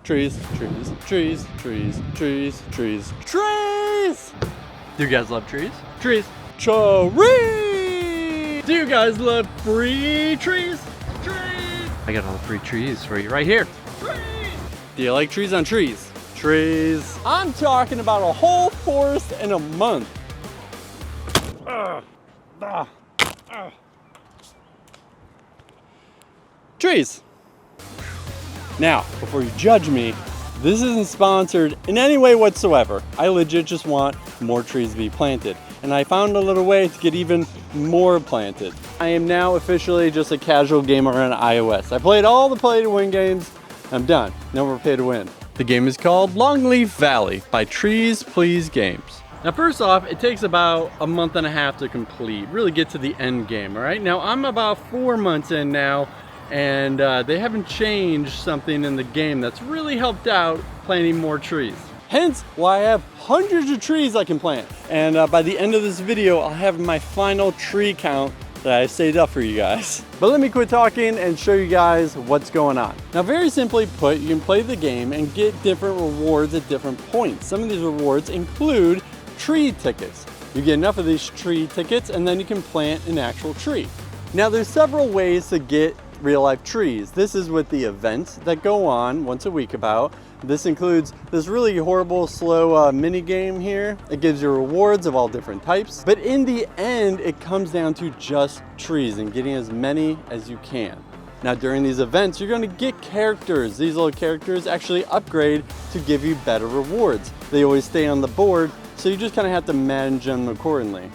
trees, trees, trees, trees, trees, trees, trees. Do you guys love trees? Trees. Trees. Do you guys love free trees? Trees. I got all the free trees for you right here. Trees. Do you like trees on trees? Trees. I'm talking about a whole forest in a month. Trees. Now, before you judge me, this isn't sponsored in any way whatsoever. I legit just want more trees to be planted. And I found a little way to get even more planted. I am now officially just a casual gamer on iOS. I played all the play to win games. I'm done. No more pay to win. The game is called Longleaf Valley by Trees Please Games. Now first off, it takes about a month and a half to complete, really get to the end game, all right? Now I'm about 4 months in now, and they haven't changed something in the game that's really helped out planting more trees. Hence why I have hundreds of trees I can plant. And by the end of this video, I'll have my final tree count that I saved up for you guys. But let me quit talking and show you guys what's going on. Now very simply put, you can play the game and get different rewards at different points. Some of these rewards include tree tickets. You get enough of these tree tickets and then you can plant an actual tree. Now there's several ways to get real life trees. This is with the events that go on once a week about. This includes this really horrible slow mini game here. It gives you rewards of all different types. But in the end, it comes down to just trees and getting as many as you can. Now during these events, you're going to get characters. These little characters actually upgrade to give you better rewards. They always stay on the board, so you just kind of have to manage them accordingly.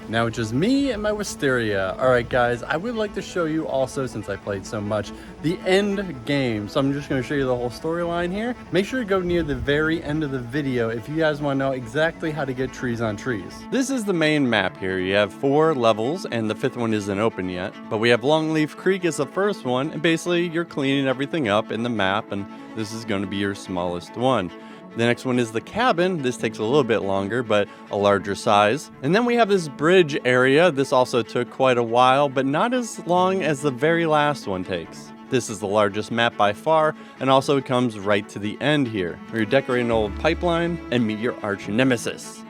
Now it's just me and my wisteria. All right guys, I would like to show you also, since I played so much, the end game. So I'm just gonna show you the whole storyline here. Make sure to go near the very end of the video if you guys wanna know exactly how to get trees on trees. This is the main map here. You have 4 levels and the 5th one isn't open yet. But we have Longleaf Creek as the first one, and basically you're cleaning everything up in the map, and this is gonna be your smallest one. The next one is the cabin. This takes a little bit longer, but a larger size. And then we have this bridge area. This also took quite a while, but not as long as the very last one takes. This is the largest map by far, and also it comes right to the end here, where you decorate an old pipeline and meet your arch nemesis.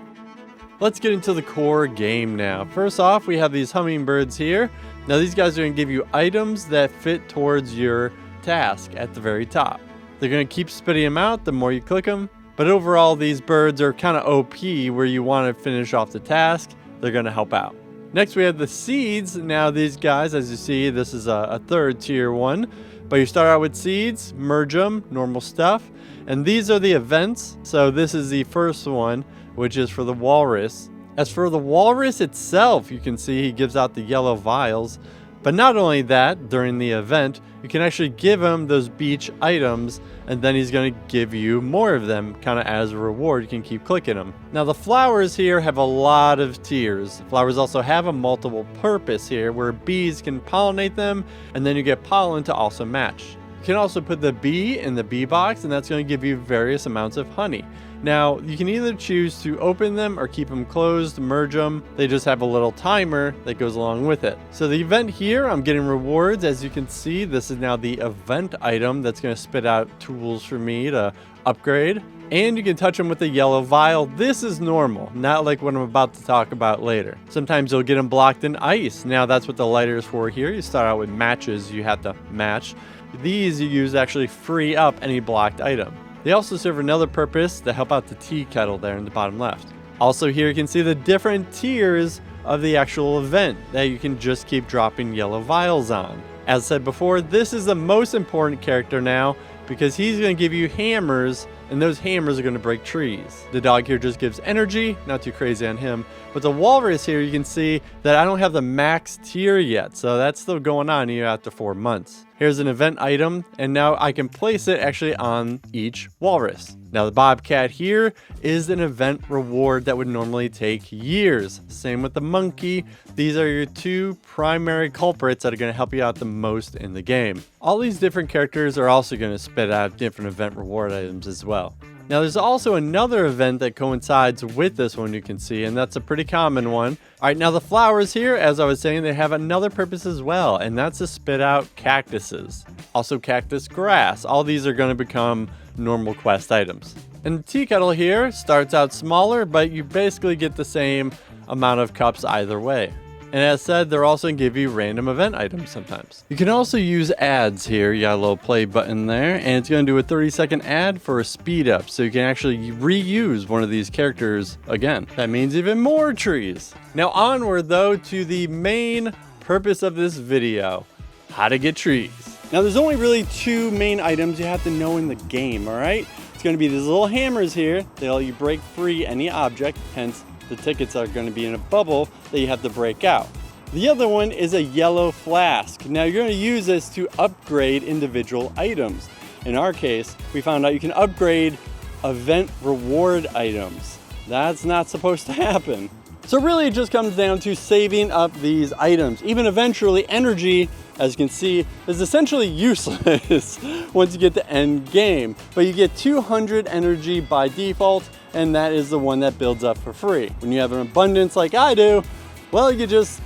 Let's get into the core game now. First off, we have these hummingbirds here. Now these guys are gonna give you items that fit towards your task at the very top. They're going to keep spitting them out the more you click them. But overall, these birds are kind of OP where you want to finish off the task. They're going to help out. Next, we have the seeds. Now, these guys, as you see, this is a 3rd tier one. But you start out with seeds, merge them, normal stuff. And these are the events. So this is the first one, which is for the walrus. As for the walrus itself, you can see he gives out the yellow vials. But not only that, during the event, you can actually give him those beach items, and then he's going to give you more of them kind of as a reward. You can keep clicking them. Now the flowers here have a lot of tiers. Flowers also have a multiple purpose here where bees can pollinate them, and then you get pollen to also match. You can also put the bee in the bee box, and that's going to give you various amounts of honey. Now, you can either choose to open them or keep them closed, merge them. They just have a little timer that goes along with it. So the event here, I'm getting rewards. As you can see, this is now the event item that's going to spit out tools for me to upgrade. And you can touch them with the yellow vial. This is normal, not like what I'm about to talk about later. Sometimes you'll get them blocked in ice. Now that's what the lighter is for here. You start out with matches you have to match. These you use to actually free up any blocked item. They also serve another purpose to help out the tea kettle there in the bottom left. Also here you can see the different tiers of the actual event that you can just keep dropping yellow vials on. As said before, this is the most important character now because he's going to give you hammers, and those hammers are going to break trees. The dog here just gives energy, not too crazy on him. But the walrus here, you can see that I don't have the max tier yet, so that's still going on even after 4 months. Here's an event item, and now I can place it actually on each walrus. Now the bobcat here is an event reward that would normally take years. Same with the monkey. These are your 2 primary culprits that are going to help you out the most in the game. All these different characters are also going to spit out different event reward items as well. Now there's also another event that coincides with this one you can see, and that's a pretty common one. Alright, now the flowers here, as I was saying, they have another purpose as well, and that's to spit out cactuses. Also cactus grass. All these are going to become normal quest items. And the tea kettle here starts out smaller, but you basically get the same amount of cups either way. And as said, they're also going to give you random event items sometimes. You can also use ads here. You got a little play button there, and it's going to do a 30-second ad for a speed up. So you can actually reuse one of these characters again. That means even more trees. Now onward though to the main purpose of this video, how to get trees. Now there's only really two main items you have to know in the game, all right? It's going to be these little hammers here. They let you break free any object, hence the tickets are going to be in a bubble that you have to break out. The other one is a yellow flask. Now you're going to use this to upgrade individual items. In our case, we found out you can upgrade event reward items. That's not supposed to happen. So really it just comes down to saving up these items. Even eventually energy, as you can see, is essentially useless once you get to end game. But you get 200 energy by default, and that is the one that builds up for free. When you have an abundance like I do, well, you just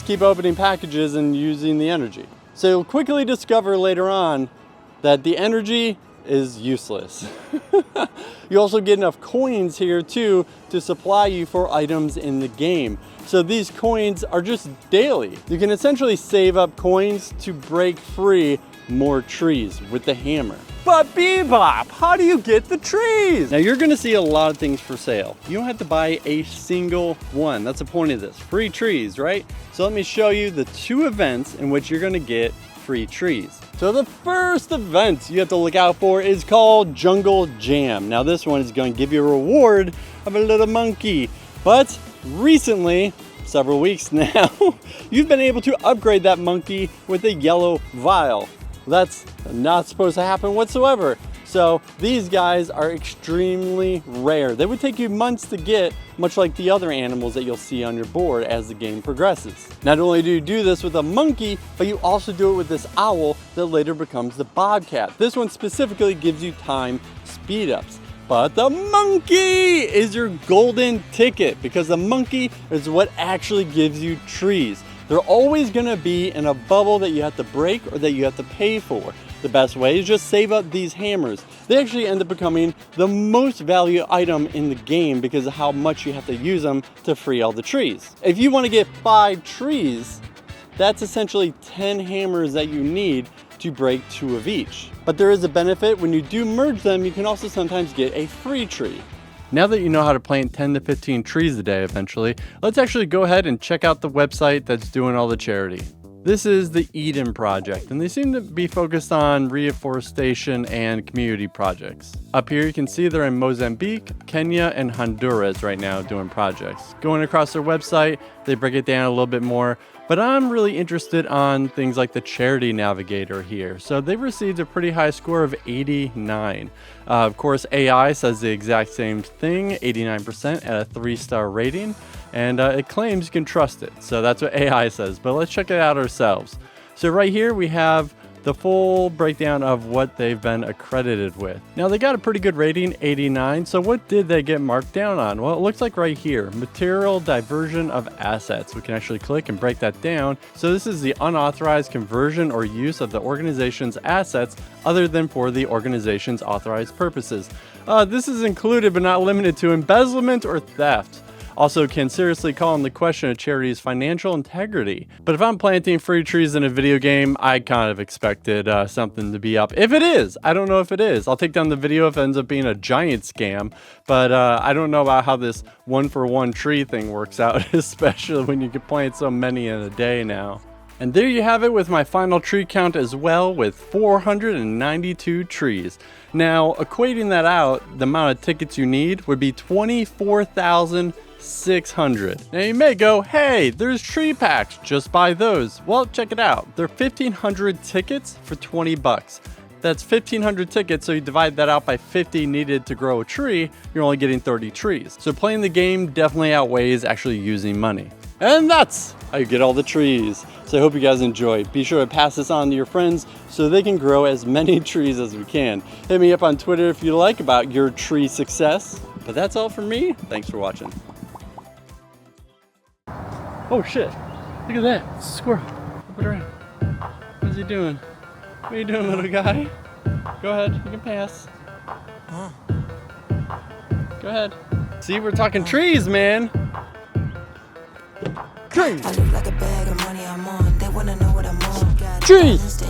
keep opening packages and using the energy. So you'll quickly discover later on that the energy is useless. You also get enough coins here too to supply you for items in the game. So these coins are just daily. You can essentially save up coins to break free more trees with the hammer. But Bebop, how do you get the trees? Now you're gonna see a lot of things for sale. You don't have to buy a single one. That's the point of this, free trees, right? So let me show you the two events in which you're gonna get free trees. So the first event you have to look out for is called Jungle Jam. Now this one is going to give you a reward of a little monkey. But recently, several weeks now, you've been able to upgrade that monkey with a yellow vial. That's not supposed to happen whatsoever. So these guys are extremely rare. They would take you months to get, much like the other animals that you'll see on your board as the game progresses. Not only do you do this with a monkey, but you also do it with this owl that later becomes the bobcat. This one specifically gives you time speed ups. But the monkey is your golden ticket, because the monkey is what actually gives you trees. They're always gonna be in a bubble that you have to break or that you have to pay for. The best way is just save up these hammers. They actually end up becoming the most valuable item in the game because of how much you have to use them to free all the trees. If you want to get 5 trees, that's essentially 10 hammers that you need to break 2 of each. But there is a benefit: when you do merge them, you can also sometimes get a free tree. Now that you know how to plant 10 to 15 trees a day eventually, let's actually go ahead and check out the website that's doing all the charity. This is the Eden Project, and they seem to be focused on reforestation and community projects. Up here you can see they're in Mozambique, Kenya, and Honduras right now doing projects. Going across their website, they break it down a little bit more, but I'm really interested on things like the charity Navigator here. So they've received a pretty high score of 89. Of course, AI says the exact same thing, 89% at a 3-star rating. And it claims you can trust it. So that's what AI says, but let's check it out ourselves. So right here we have the full breakdown of what they've been accredited with. Now they got a pretty good rating, 89. So what did they get marked down on? Well, it looks like right here, material diversion of assets. We can actually click and break that down. So this is the unauthorized conversion or use of the organization's assets other than for the organization's authorized purposes. This is included but not limited to embezzlement or theft. Also can seriously call into question a charity's financial integrity. But if I'm planting free trees in a video game, I kind of expected something to be up. If it is, I don't know if it is. I'll take down the video if it ends up being a giant scam. But I don't know about how this 1-for-1 tree thing works out, especially when you can plant so many in a day now. And there you have it with my final tree count as well, with 492 trees. Now, equating that out, the amount of tickets you need would be 24,600. Now you may go, hey, there's tree packs, just buy those. Well, check it out. They're 1,500 tickets for 20 bucks. That's 1,500 tickets, so you divide that out by 50 needed to grow a tree, you're only getting 30 trees. So playing the game definitely outweighs actually using money. And that's how you get all the trees. So I hope you guys enjoyed. Be sure to pass this on to your friends so they can grow as many trees as we can. Hit me up on Twitter if you like about your tree success. But that's all from me. Thanks for watching. Oh shit, look at that, squirrel. Flip it around. What is he doing? What are you doing, little guy? Go ahead, you can pass. Go ahead. See, we're talking trees, man. Trees. I look like a bag of money I'm on. They wanna know what I'm on. Trees.